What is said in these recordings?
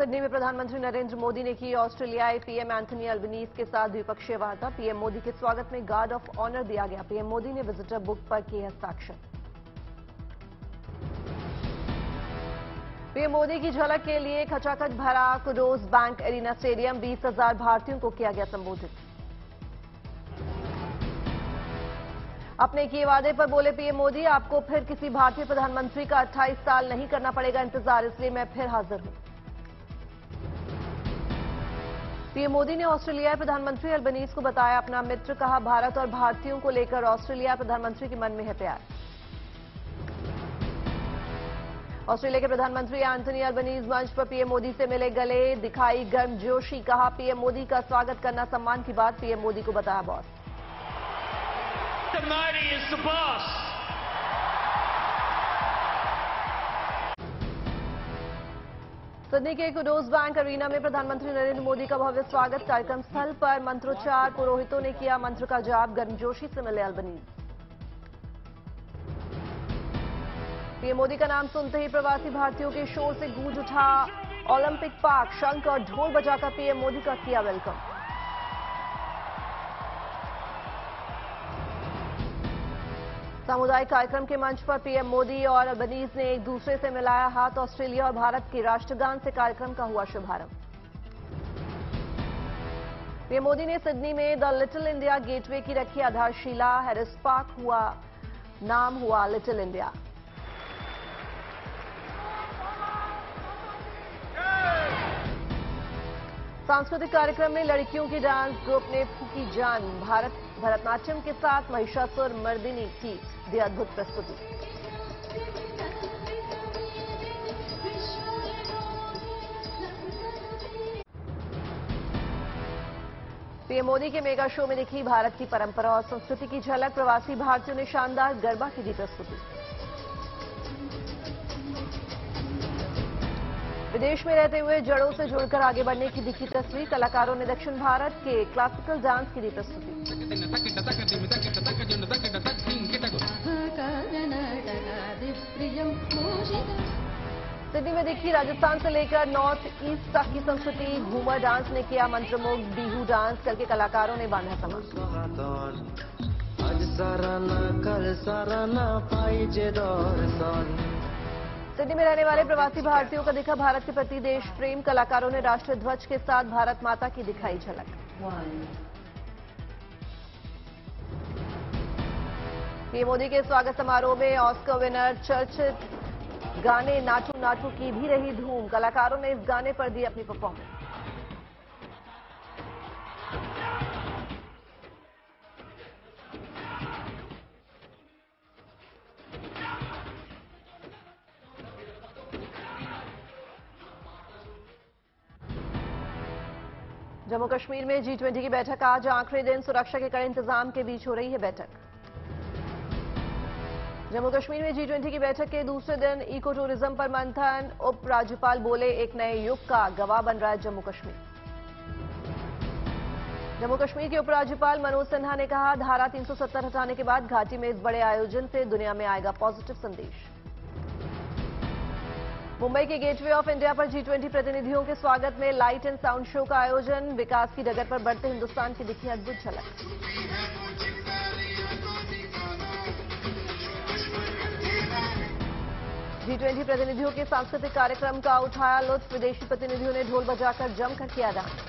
Sydney में प्रधानमंत्री नरेंद्र मोदी ने की ऑस्ट्रेलियाई पीएम एंथनी अल्बनीज के साथ द्विपक्षीय वार्ता। पीएम मोदी के स्वागत में गार्ड ऑफ ऑनर दिया गया। पीएम मोदी ने विजिटर बुक पर किए हस्ताक्षर। पीएम मोदी की झलक के लिए खचाखच भरा कुडोज बैंक एरिना स्टेडियम। 20,000 भारतीयों को किया गया संबोधित। अपने किए वादे पर बोले पीएम मोदी, आपको फिर किसी भारतीय प्रधानमंत्री का 28 साल नहीं करना पड़ेगा इंतजार, इसलिए मैं फिर हाजिर हूं। पीएम मोदी ने ऑस्ट्रेलियाई प्रधानमंत्री अल्बनीज को बताया अपना मित्र। कहा, भारत और भारतीयों को लेकर ऑस्ट्रेलिया प्रधानमंत्री के मन में है प्यार। ऑस्ट्रेलिया के प्रधानमंत्री एंथनी अल्बनीज मंच पर पीएम मोदी से मिले, गले दिखाई गर्मजोशी। कहा, पीएम मोदी का स्वागत करना सम्मान की बात। पीएम मोदी को बताया boss. Modi is the boss. Sydney के कुडोज बैंक अरीना में प्रधानमंत्री नरेंद्र मोदी का भव्य स्वागत। कार्यक्रम स्थल पर मंत्रोच्चार, पुरोहितों ने किया मंत्र का जाप। गर्मजोशी से मिले अल्बनीज। पीएम मोदी का नाम सुनते ही प्रवासी भारतीयों के शोर से गूंज उठा ओलंपिक पार्क। शंख और ढोल बजाकर पीएम मोदी का किया वेलकम। सामुदायिक कार्यक्रम के मंच पर पीएम मोदी और अल्बनीज ने एक दूसरे से मिलाया हाथ। ऑस्ट्रेलिया और भारत के राष्ट्रगान से कार्यक्रम का हुआ शुभारंभ। पीएम मोदी ने सिडनी में द लिटिल इंडिया गेटवे की रखी आधारशिला। हैरिस पार्क नाम हुआ लिटिल इंडिया। सांस्कृतिक कार्यक्रम में लड़कियों की डांस ग्रुप ने फूकी जान। भरतनाट्यम के साथ महिषासुर मर्दिनी की दी अद्भुत प्रस्तुति। पीएम मोदी के मेगा शो में दिखी भारत की परंपरा और संस्कृति की झलक। प्रवासी भारतीयों ने शानदार गरबा की दी प्रस्तुति। विदेश में रहते हुए जड़ों से जुड़कर आगे बढ़ने की दिखी तस्वीर। कलाकारों ने दक्षिण भारत के क्लासिकल डांस की दी प्रस्तुति। सिडनी में दिखी राजस्थान से लेकर नॉर्थ ईस्ट तक की संस्कृति। घूमर डांस ने किया मंत्रमुग्ध। बिहू डांस करके कलाकारों ने बांधा समा। सिडनी में रहने वाले प्रवासी भारतीयों का दिखा भारत के प्रति देश प्रेम। कलाकारों ने राष्ट्रीय ध्वज के साथ भारत माता की दिखाई झलक। पीएम मोदी के स्वागत समारोह में ऑस्कर विनर चर्चित गाने नाटू नाटू की भी रही धूम। कलाकारों ने इस गाने पर दी अपनी परफॉर्मेंस। जम्मू कश्मीर में G20 की बैठक आज आखिरी दिन। सुरक्षा के कड़े इंतजाम के बीच हो रही है बैठक। जम्मू कश्मीर में G20 की बैठक के दूसरे दिन इको टूरिज्म पर मंथन। उपराज्यपाल बोले, एक नए युग का गवाह बन रहा है जम्मू कश्मीर। जम्मू कश्मीर के उपराज्यपाल मनोज सिन्हा ने कहा, धारा 370 हटाने के बाद घाटी में इस बड़े आयोजन से दुनिया में आएगा पॉजिटिव संदेश। मुंबई के गेटवे ऑफ इंडिया पर G20 प्रतिनिधियों के स्वागत में लाइट एंड साउंड शो का आयोजन। विकास की डगर पर बढ़ते हिंदुस्तान की दिखी अद्भुत झलक। G20 प्रतिनिधियों के सांस्कृतिक कार्यक्रम का उठाया लुत्फ। विदेशी प्रतिनिधियों ने ढोल बजाकर जमकर किया डांस।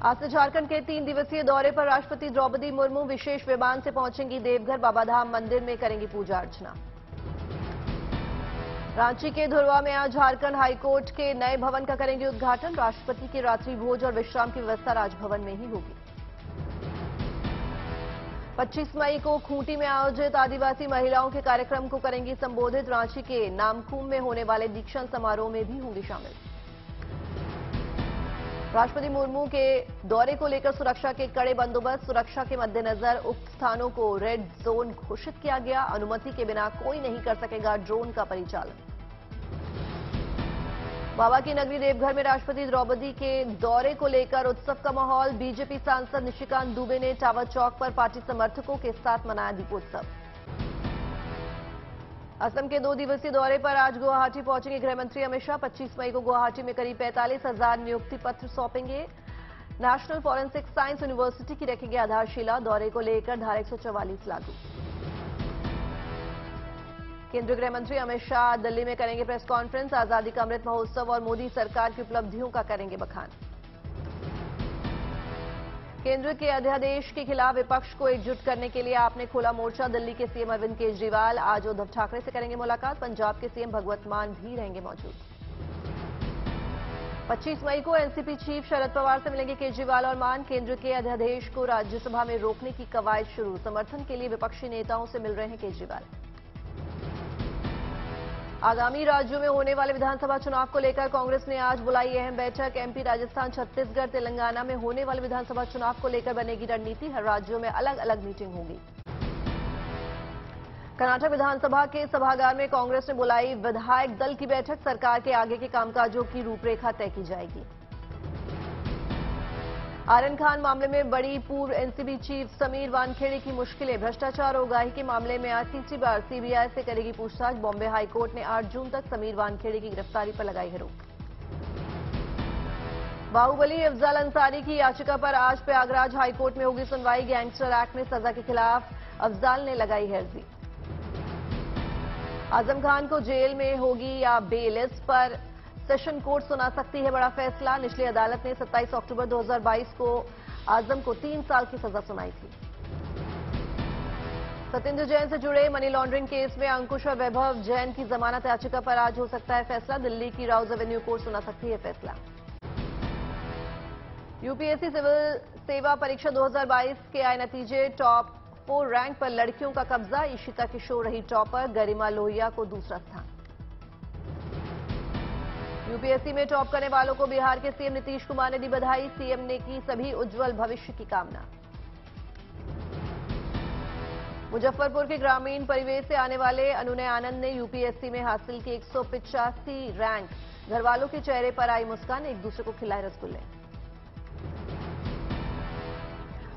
आज से झारखंड के 3 दिवसीय दौरे पर राष्ट्रपति द्रौपदी मुर्मू विशेष विमान से पहुंचेंगी देवघर। बाबाधाम मंदिर में करेंगी पूजा अर्चना। रांची के धुरवा में आज झारखंड हाईकोर्ट के नए भवन का करेंगे उद्घाटन। राष्ट्रपति की रात्रि भोज और विश्राम की व्यवस्था राजभवन में ही होगी। 25 मई को खूंटी में आयोजित आदिवासी महिलाओं के कार्यक्रम को करेंगी संबोधित। रांची के नामकुम में होने वाले दीक्षांत समारोह में भी होंगी शामिल। राष्ट्रपति मुर्मू के दौरे को लेकर सुरक्षा के कड़े बंदोबस्त। सुरक्षा के मद्देनजर उक्त स्थानों को रेड जोन घोषित किया गया। अनुमति के बिना कोई नहीं कर सकेगा ड्रोन का परिचालन। बाबा की नगरी देवघर में राष्ट्रपति द्रौपदी के दौरे को लेकर उत्सव का माहौल। बीजेपी सांसद निशिकांत दुबे ने टावर चौक पर पार्टी समर्थकों के साथ मनाया दीपोत्सव। असम के 2 दिवसीय दौरे पर आज गुवाहाटी पहुंचेंगे गृह मंत्री अमित शाह। 25 मई को गुवाहाटी में करीब 45,000 नियुक्ति पत्र सौंपेंगे। नेशनल फॉरेंसिक साइंस यूनिवर्सिटी की रखेंगे आधारशिला। दौरे को लेकर धारा 144 लागू। केंद्रीय गृह मंत्री अमित शाह दिल्ली में करेंगे प्रेस कॉन्फ्रेंस। आजादी का अमृत महोत्सव और मोदी सरकार की उपलब्धियों का करेंगे बखान। केंद्र के अध्यादेश के खिलाफ विपक्ष को एकजुट करने के लिए आपने खोला मोर्चा। दिल्ली के सीएम अरविंद केजरीवाल आज उद्धव ठाकरे से करेंगे मुलाकात। पंजाब के सीएम भगवंत मान भी रहेंगे मौजूद। 25 मई को एनसीपी चीफ शरद पवार से मिलेंगे केजरीवाल और मान। केंद्र के अध्यादेश को राज्यसभा में रोकने की कवायद शुरू। समर्थन के लिए विपक्षी नेताओं से मिल रहे हैं केजरीवाल। आगामी राज्यों में होने वाले विधानसभा चुनाव को लेकर कांग्रेस ने आज बुलाई अहम बैठक। एमपी, राजस्थान, छत्तीसगढ़, तेलंगाना में होने वाले विधानसभा चुनाव को लेकर बनेगी रणनीति। हर राज्यों में अलग अलग मीटिंग होगी। कर्नाटक विधानसभा के सभागार में कांग्रेस ने बुलाई विधायक दल की बैठक। सरकार के आगे के कामकाजों की रूपरेखा तय की जाएगी। आर्यन खान मामले में बड़ी पूर्व एनसीबी चीफ समीर वानखेड़े की मुश्किलें। भ्रष्टाचार और उगाही के मामले में आज तीसरी बार सीबीआई से करेगी पूछताछ। बॉम्बे हाईकोर्ट ने 8 जून तक समीर वानखेड़े की गिरफ्तारी पर लगाई है रोक। बाहुबली अफजाल अंसारी की याचिका पर आज प्रयागराज हाईकोर्ट में होगी सुनवाई। गैंगस्टर एक्ट में सजा के खिलाफ अफजाल ने लगाई है अर्जी। आजम खान को जेल में होगी या बेल, इस पर सेशन कोर्ट सुना सकती है बड़ा फैसला। निचली अदालत ने 27 अक्टूबर 2022 को आजम को 3 साल की सजा सुनाई थी। सत्येंद्र जैन से जुड़े मनी लॉन्ड्रिंग केस में अंकुश और वैभव जैन की जमानत याचिका पर आज हो सकता है फैसला। दिल्ली की राउज एवेन्यू कोर्ट सुना सकती है फैसला। यूपीएससी सिविल सेवा परीक्षा 2022 के आए नतीजे। टॉप 4 रैंक पर लड़कियों का कब्जा। ईशिता किशोर रही टॉपर, गरिमा लोहिया को दूसरा स्थान। यूपीएससी में टॉप करने वालों को बिहार के सीएम नीतीश कुमार ने दी बधाई। सीएम ने की सभी उज्जवल भविष्य की कामना। मुजफ्फरपुर के ग्रामीण परिवेश से आने वाले अनुनय आनंद ने यूपीएससी में हासिल की 185 रैंक। घर वालों के चेहरे पर आई मुस्कान, एक दूसरे को खिलाए रसगुल्ले।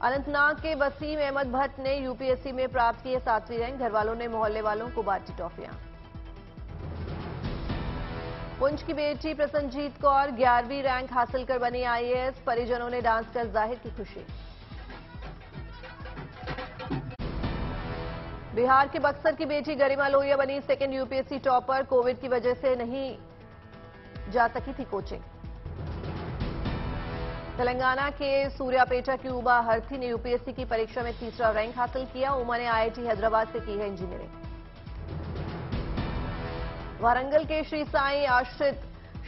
अनंतनाग के वसीम अहमद भट्ट ने यूपीएससी में प्राप्त की 7वीं रैंक। घर वालों ने मोहल्ले वालों को बांटी टॉफियां। पुंछ की बेटी प्रसन्नजीत कौर 11वीं रैंक हासिल कर बनी आईएएस। परिजनों ने डांस कर जाहिर की खुशी। बिहार के बक्सर की बेटी गरिमा लोहिया बनी सेकेंड यूपीएससी टॉपर। कोविड की वजह से नहीं जा सकी थी कोचिंग। तेलंगाना के सूर्यापेटा की उमा हर्थी ने यूपीएससी की परीक्षा में 3रा रैंक हासिल किया। उमा ने आईआईटी हैदराबाद से की है इंजीनियरिंग। वारंगल के श्री साईं आश्रित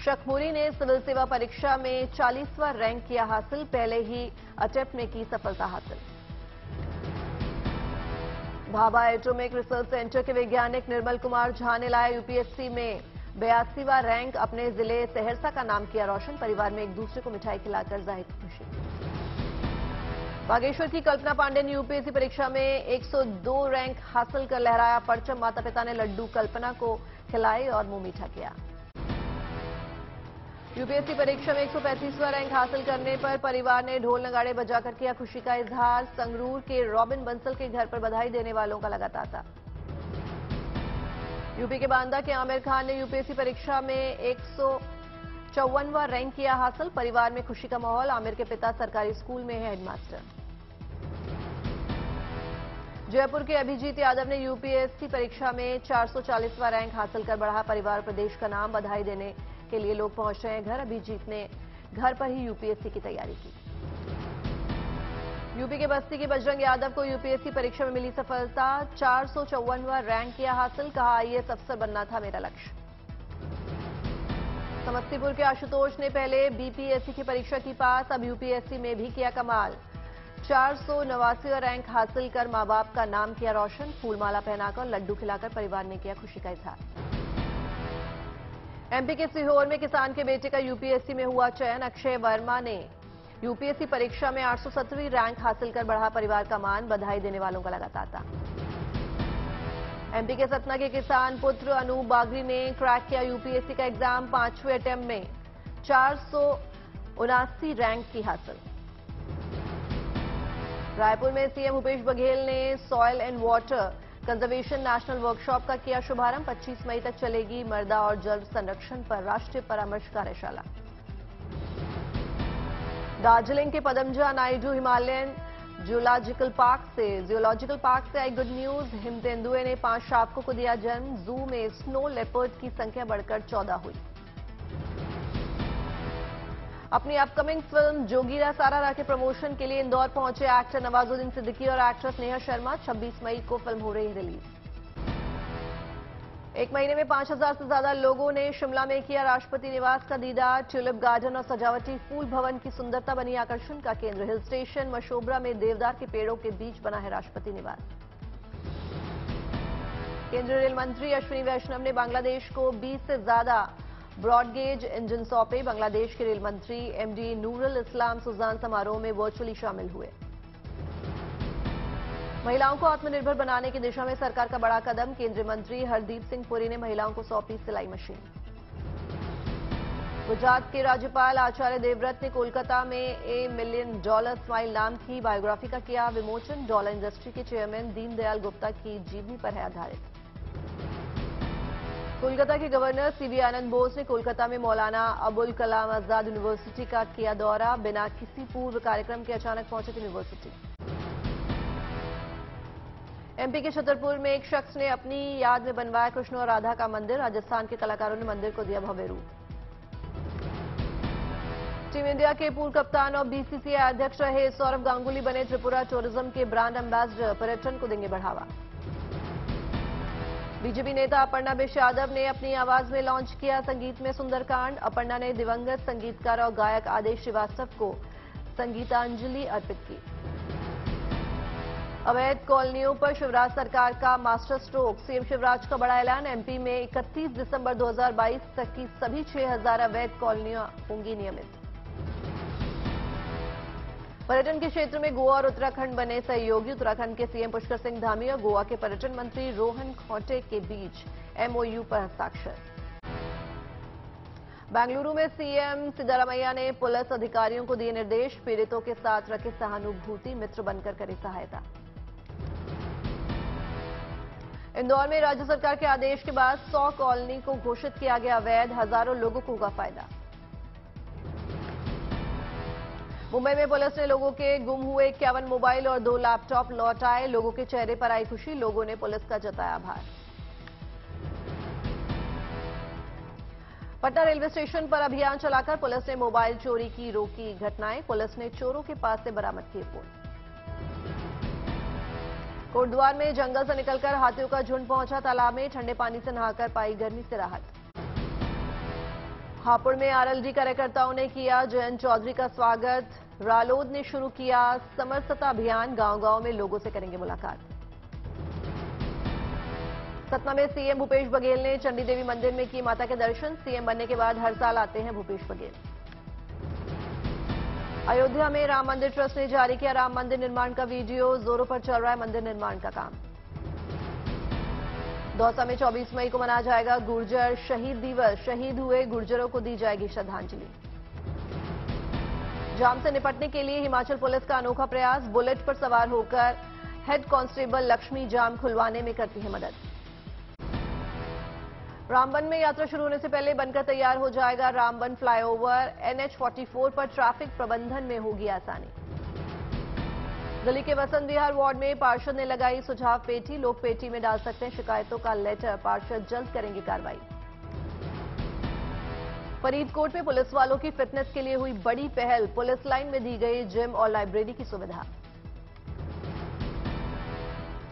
शखमुरी ने सिविल सेवा परीक्षा में 40वां रैंक किया हासिल। पहले ही अटेम्प्ट में की सफलता हासिल। भाभा एटॉमिक रिसर्च सेंटर के वैज्ञानिक निर्मल कुमार झा ने लाया यूपीएससी में 82वां रैंक। अपने जिले सहरसा का नाम किया रोशन। परिवार में एक दूसरे को मिठाई खिलाकर जाहिर की खुशी। बागेश्वर की कल्पना पांडे ने यूपीएससी परीक्षा में 102 रैंक हासिल कर लहराया परचम। माता पिता ने लड्डू कल्पना को खिलाए और मुंह मीठा किया। यूपीएससी परीक्षा में 135वां रैंक हासिल करने पर परिवार ने ढोल नगाड़े बजाकर किया खुशी का इजहार। संगरूर के रॉबिन बंसल के घर पर बधाई देने वालों का लगा तांता। यूपी के बांदा के आमिर खान ने यूपीएससी परीक्षा में 154वां रैंक किया हासिल। परिवार में खुशी का माहौल। आमिर के पिता सरकारी स्कूल में है हेडमास्टर। जयपुर के अभिजीत यादव ने यूपीएससी परीक्षा में 440वां रैंक हासिल कर बढ़ा परिवार प्रदेश का नाम। बधाई देने के लिए लोग पहुंच रहे हैं घर। अभिजीत ने घर पर ही यूपीएससी की तैयारी की। यूपी के बस्ती के बजरंग यादव को यूपीएससी परीक्षा में मिली सफलता। 454वां रैंक किया हासिल। कहा आईएएस अफसर बनना था मेरा लक्ष्य। समस्तीपुर के आशुतोष ने पहले बीपीएससी की परीक्षा की पास, अब यूपीएससी में भी किया कमाल। 489वां रैंक हासिल कर मां बाप का नाम किया रोशन। फूलमाला पहनाकर लड्डू खिलाकर परिवार ने किया खुशी का इजहार। एमपी के सीहोर में किसान के बेटे का यूपीएससी में हुआ चयन। अक्षय वर्मा ने यूपीएससी परीक्षा में 870वीं रैंक हासिल कर बढ़ा परिवार का मान। बधाई देने वालों का लगा तांता। एमपी के सतना के किसान पुत्र अनूप बागरी ने क्रैक किया यूपीएससी का एग्जाम। 5वें अटेम्प्ट में 479 रैंक की हासिल। रायपुर में सीएम भूपेश बघेल ने soil and water conservation national workshop का किया शुभारंभ। 25 मई तक चलेगी मृदा और जल संरक्षण पर राष्ट्रीय परामर्श कार्यशाला। दार्जिलिंग के Padmaja Naidu Himalayan geological park से आई गुड न्यूज। हिम तेंदुए ने 5 शावकों को दिया जन्म। जू में स्नो लेपर्ड की संख्या बढ़कर 14 हुई। अपनी अपकमिंग फिल्म जोगीरा सारारा के प्रमोशन के लिए इंदौर पहुंचे एक्टर नवाजुद्दीन सिद्दीकी और एक्ट्रेस नेहा शर्मा। 26 मई को फिल्म हो रही रिलीज। एक महीने में 5000 से ज्यादा लोगों ने शिमला में किया राष्ट्रपति निवास का दीदार। ट्यूलिप गार्डन और सजावटी फूल भवन की सुंदरता बनी आकर्षण का केंद्र। हिल स्टेशन मशोबरा में देवदार के पेड़ों के बीच बना है राष्ट्रपति निवास। केंद्रीय रेल मंत्री अश्विनी वैष्णव ने बांग्लादेश को 20 से ज्यादा ब्रॉडगेज इंजन सौंपे। बांग्लादेश के रेल मंत्री एमडी नूरुल इस्लाम सुजान समारोह में वर्चुअली शामिल हुए। महिलाओं को आत्मनिर्भर बनाने की दिशा में सरकार का बड़ा कदम। केंद्रीय मंत्री हरदीप सिंह पुरी ने महिलाओं को सौंपी सिलाई मशीन। गुजरात के राज्यपाल आचार्य देवव्रत ने कोलकाता में $1 मिलियन स्माइल नाम की बायोग्राफी का किया विमोचन। डॉलर इंडस्ट्री के चेयरमैन दीनदयाल गुप्ता की जीवनी पर है आधारित। कोलकाता के गवर्नर सीवी आनंद बोस ने कोलकाता में मौलाना अबुल कलाम आजाद यूनिवर्सिटी का किया दौरा। बिना किसी पूर्व कार्यक्रम के अचानक पहुंचे यूनिवर्सिटी। एमपी के छतरपुर में एक शख्स ने अपनी याद में बनवाया कृष्ण और राधा का मंदिर। राजस्थान के कलाकारों ने मंदिर को दिया भव्य रूप। टीम इंडिया के पूर्व कप्तान और बीसीसीआई अध्यक्ष रहे सौरव गांगुली बने त्रिपुरा टूरिज्म के ब्रांड एम्बेसडर। पर्यटन को देंगे बढ़ावा। बीजेपी नेता अपर्णा बिष्ट यादव ने अपनी आवाज में लॉन्च किया संगीत में सुंदरकांड। अपर्णा ने दिवंगत संगीतकार और गायक आदेश श्रीवास्तव को संगीतांजलि अर्पित की। अवैध कॉलोनियों पर शिवराज सरकार का मास्टर स्ट्रोक। सीएम शिवराज का बड़ा ऐलान। एमपी में 31 दिसंबर 2022 तक की सभी 6000 अवैध कॉलोनियां होंगी नियमित। पर्यटन के क्षेत्र में गोवा और उत्तराखंड बने सहयोगी। उत्तराखंड के सीएम पुष्कर सिंह धामी और गोवा के पर्यटन मंत्री रोहन खौटे के बीच एमओयू पर हस्ताक्षर। बेंगलुरु में सीएम सिद्धारमैया ने पुलिस अधिकारियों को दिए निर्देश। पीड़ितों के साथ रखे सहानुभूति, मित्र बनकर करे सहायता। इंदौर में राज्य सरकार के आदेश के बाद 100 कॉलोनी को घोषित किया गया अवैध। हजारों लोगों को होगा फायदा। मुंबई में पुलिस ने लोगों के गुम हुए 51 मोबाइल और 2 लैपटॉप लौटाए। लोगों के चेहरे पर आई खुशी। लोगों ने पुलिस का जताया आभार। पटना रेलवे स्टेशन पर अभियान चलाकर पुलिस ने मोबाइल चोरी की रोकी घटनाएं। पुलिस ने चोरों के पास से बरामद किए फोन। कोटद्वार में जंगल से निकलकर हाथियों का झुंड पहुंचा तालाब में। ठंडे पानी से नहाकर पाई गर्मी से राहत। हापुड़ में आरएलडी कार्यकर्ताओं ने किया जयंत चौधरी का स्वागत। रालोद ने शुरू किया समरसता अभियान। गांव-गांव में लोगों से करेंगे मुलाकात। सतना में सीएम भूपेश बघेल ने चंडी देवी मंदिर में की माता के दर्शन। सीएम बनने के बाद हर साल आते हैं भूपेश बघेल। अयोध्या में राम मंदिर ट्रस्ट ने जारी किया राम मंदिर निर्माण का वीडियो। जोरों पर चल रहा है मंदिर निर्माण का काम। दौसा में 24 मई को मनाया जाएगा गुर्जर शहीद दिवस। शहीद हुए गुर्जरों को दी जाएगी श्रद्धांजलि। जाम से निपटने के लिए हिमाचल पुलिस का अनोखा प्रयास। बुलेट पर सवार होकर हेड कांस्टेबल लक्ष्मी जाम खुलवाने में करती है मदद। रामबन में यात्रा शुरू होने से पहले बनकर तैयार हो जाएगा रामबन फ्लाईओवर। NH44 पर ट्रैफिक प्रबंधन में होगी आसानी। दिल्ली के वसंत विहार वार्ड में पार्षद ने लगाई सुझाव पेटी। लोग पेटी में डाल सकते हैं शिकायतों का लेटर। पार्षद जल्द करेंगे कार्रवाई। फरीदकोट में पुलिस वालों की फिटनेस के लिए हुई बड़ी पहल। पुलिस लाइन में दी गई जिम और लाइब्रेरी की सुविधा।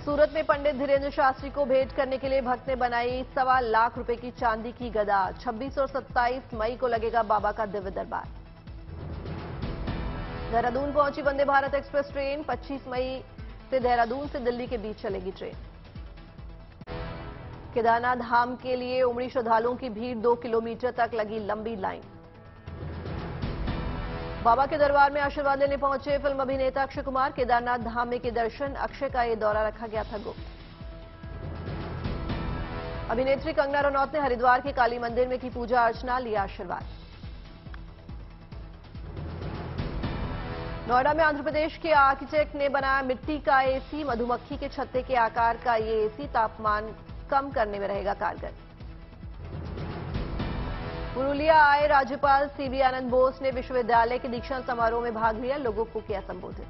सूरत में पंडित धीरेन्द्र शास्त्री को भेंट करने के लिए भक्त ने बनाई 1.25 लाख रुपए की चांदी की गदा। 26 और 27 मई को लगेगा बाबा का दिव्य दरबार। देहरादून पहुंची वंदे भारत एक्सप्रेस ट्रेन। 25 मई से देहरादून से दिल्ली के बीच चलेगी ट्रेन। केदारनाथ धाम के लिए उमड़ी श्रद्धालुओं की भीड़। 2 किलोमीटर तक लगी लंबी लाइन। बाबा के दरबार में आशीर्वाद लेने पहुंचे फिल्म अभिनेता अक्षय कुमार। केदारनाथ धाम में के दर्शन। अक्षय का ये दौरा रखा गया था गुप्त। अभिनेत्री कंगना रनौत ने हरिद्वार के काली मंदिर में की पूजा अर्चना, लिया आशीर्वाद। नोएडा में आंध्र प्रदेश के आर्किटेक्ट ने बनाया मिट्टी का एसी। मधुमक्खी के छत्ते के आकार का ये एसी तापमान कम करने में रहेगा कारगर। पुरुलिया आए राज्यपाल सीबी आनंद बोस ने विश्वविद्यालय के दीक्षांत समारोह में भाग लिया। लोगों को किया संबोधित।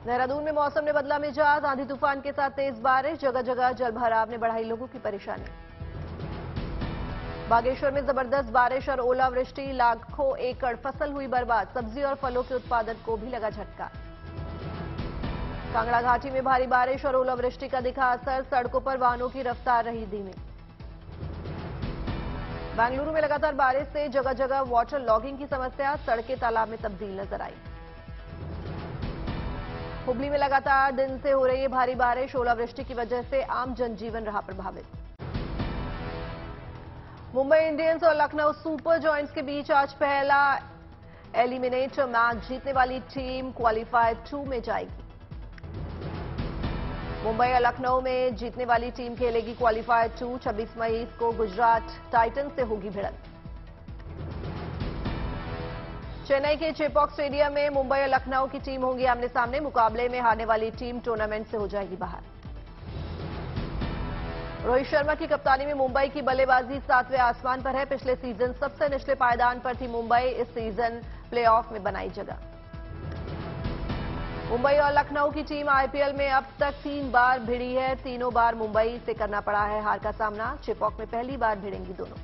देहरादून में मौसम ने बदला मिजाज। आंधी तूफान के साथ तेज बारिश। जगह जगह जलभराव ने बढ़ाई लोगों की परेशानी। बागेश्वर में जबरदस्त बारिश और ओलावृष्टि। लाखों एकड़ फसल हुई बर्बाद। सब्जी और फलों के उत्पादन को भी लगा झटका। कांगड़ा घाटी में भारी बारिश और ओलावृष्टि का दिखा असर। सड़कों पर वाहनों की रफ्तार रही धीमी। बेंगलुरु में लगातार बारिश से जगह जगह वाटर लॉगिंग की समस्या। सड़कें तालाब में तब्दील नजर आई। हुबली में लगातार दिन से हो रही है भारी बारिश। ओलावृष्टि की वजह से आम जनजीवन रहा प्रभावित। मुंबई इंडियंस और लखनऊ सुपर जॉयंट्स के बीच आज पहला एलिमिनेटर मैच। जीतने वाली टीम क्वालिफायर 2 में जाएगी। मुंबई और लखनऊ में जीतने वाली टीम खेलेगी क्वालिफायर 2। 26 मई को गुजरात टाइटंस से होगी भिड़ंत। चेन्नई के चेपॉक स्टेडियम में मुंबई और लखनऊ की टीम होंगी आमने सामने। मुकाबले में हारने वाली टीम टूर्नामेंट से हो जाएगी बाहर। रोहित शर्मा की कप्तानी में मुंबई की बल्लेबाजी 7वें आसमान पर है। पिछले सीजन सबसे निचले पायदान पर थी मुंबई। इस सीजन प्लेऑफ में बनाई जगह। मुंबई और लखनऊ की टीम आईपीएल में अब तक 3 बार भिड़ी है। तीनों बार मुंबई से करना पड़ा है हार का सामना। चेपॉक में पहली बार भिड़ेंगी दोनों।